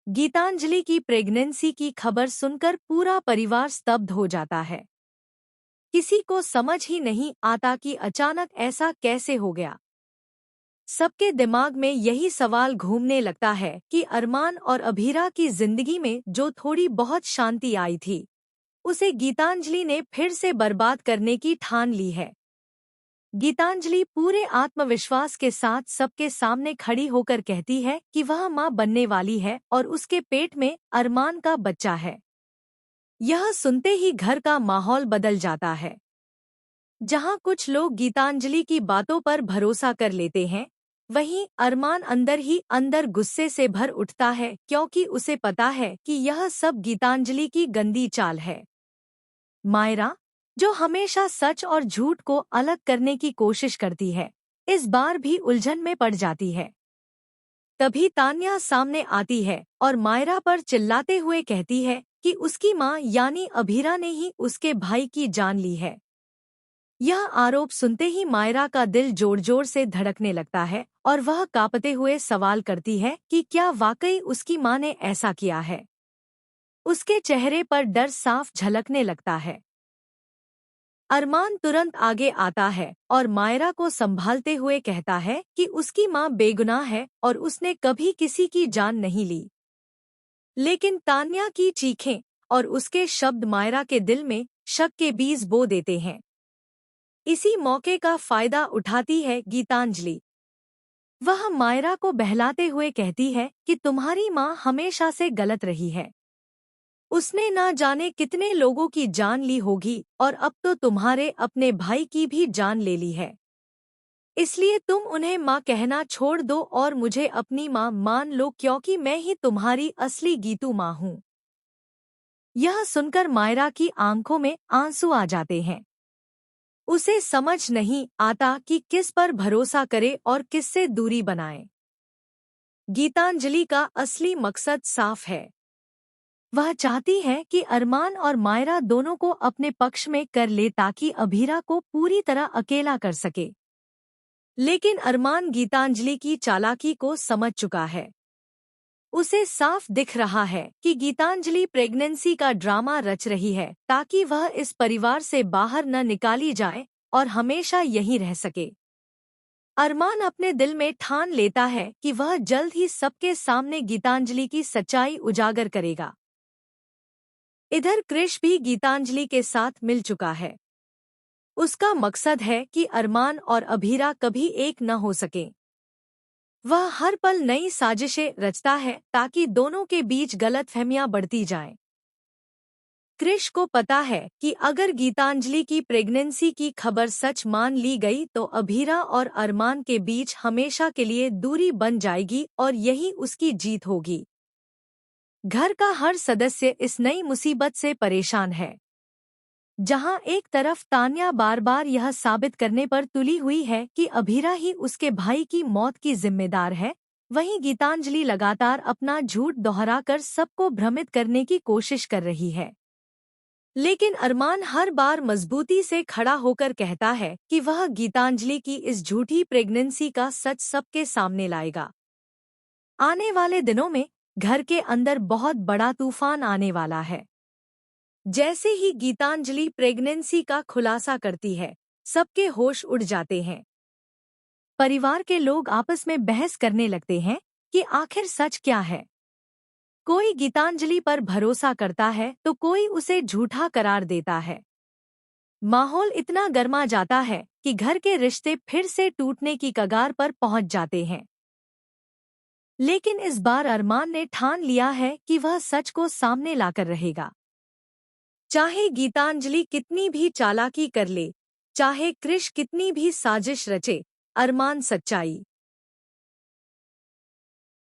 गीतांजलि की प्रेगनेंसी की खबर सुनकर पूरा परिवार स्तब्ध हो जाता है। किसी को समझ ही नहीं आता कि अचानक ऐसा कैसे हो गया। सबके दिमाग में यही सवाल घूमने लगता है कि अरमान और अभीरा की जिंदगी में जो थोड़ी बहुत शांति आई थी, उसे गीतांजलि ने फिर से बर्बाद करने की ठान ली है। गीतांजलि पूरे आत्मविश्वास के साथ सबके सामने खड़ी होकर कहती है कि वह मां बनने वाली है और उसके पेट में अरमान का बच्चा है। यह सुनते ही घर का माहौल बदल जाता है। जहां कुछ लोग गीतांजलि की बातों पर भरोसा कर लेते हैं, वहीं अरमान अंदर ही अंदर गुस्से से भर उठता है, क्योंकि उसे पता है कि यह सब गीतांजलि की गंदी चाल है। मायरा, जो हमेशा सच और झूठ को अलग करने की कोशिश करती है, इस बार भी उलझन में पड़ जाती है। तभी तान्या सामने आती है और मायरा पर चिल्लाते हुए कहती है कि उसकी मां यानी अभीरा ने ही उसके भाई की जान ली है। यह आरोप सुनते ही मायरा का दिल जोर जोर से धड़कने लगता है और वह कांपते हुए सवाल करती है कि क्या वाकई उसकी मां ने ऐसा किया है। उसके चेहरे पर डर साफ झलकने लगता है। अरमान तुरंत आगे आता है और मायरा को संभालते हुए कहता है कि उसकी मां बेगुनाह है और उसने कभी किसी की जान नहीं ली। लेकिन तान्या की चीखें और उसके शब्द मायरा के दिल में शक के बीज बो देते हैं। इसी मौके का फायदा उठाती है गीतांजलि। वह मायरा को बहलाते हुए कहती है कि तुम्हारी मां हमेशा से गलत रही है। उसने ना जाने कितने लोगों की जान ली होगी और अब तो तुम्हारे अपने भाई की भी जान ले ली है। इसलिए तुम उन्हें माँ कहना छोड़ दो और मुझे अपनी माँ मान लो, क्योंकि मैं ही तुम्हारी असली गीतू माँ हूँ। यह सुनकर मायरा की आंखों में आंसू आ जाते हैं। उसे समझ नहीं आता कि किस पर भरोसा करे और किससे दूरी बनाए। गीतांजलि का असली मकसद साफ है। वह चाहती है कि अरमान और मायरा दोनों को अपने पक्ष में कर ले ताकि अभीरा को पूरी तरह अकेला कर सके। लेकिन अरमान गीतांजलि की चालाकी को समझ चुका है। उसे साफ दिख रहा है कि गीतांजलि प्रेगनेंसी का ड्रामा रच रही है ताकि वह इस परिवार से बाहर न निकाली जाए और हमेशा यहीं रह सके। अरमान अपने दिल में ठान लेता है कि वह जल्द ही सबके सामने गीतांजलि की सच्चाई उजागर करेगा। इधर कृष भी गीतांजलि के साथ मिल चुका है। उसका मकसद है कि अरमान और अभीरा कभी एक न हो सकें। वह हर पल नई साजिशें रचता है ताकि दोनों के बीच गलतफहमियां बढ़ती जाएं। कृष को पता है कि अगर गीतांजलि की प्रेगनेंसी की खबर सच मान ली गई तो अभीरा और अरमान के बीच हमेशा के लिए दूरी बन जाएगी और यही उसकी जीत होगी। घर का हर सदस्य इस नई मुसीबत से परेशान है। जहां एक तरफ तान्या बार बार यह साबित करने पर तुली हुई है कि अभीरा ही उसके भाई की मौत की जिम्मेदार है, वहीं गीतांजलि लगातार अपना झूठ दोहराकर सबको भ्रमित करने की कोशिश कर रही है। लेकिन अरमान हर बार मजबूती से खड़ा होकर कहता है कि वह गीतांजलि की इस झूठी प्रेगनेंसी का सच सबके सामने लाएगा। आने वाले दिनों में घर के अंदर बहुत बड़ा तूफान आने वाला है। जैसे ही गीतांजलि प्रेगनेंसी का खुलासा करती है, सबके होश उड़ जाते हैं। परिवार के लोग आपस में बहस करने लगते हैं कि आखिर सच क्या है। कोई गीतांजलि पर भरोसा करता है तो कोई उसे झूठा करार देता है। माहौल इतना गर्मा जाता है कि घर के रिश्ते फिर से टूटने की कगार पर पहुंच जाते हैं। लेकिन इस बार अरमान ने ठान लिया है कि वह सच को सामने लाकर रहेगा। चाहे गीतांजलि कितनी भी चालाकी कर ले, चाहे कृष कितनी भी साजिश रचे, अरमान सच्चाई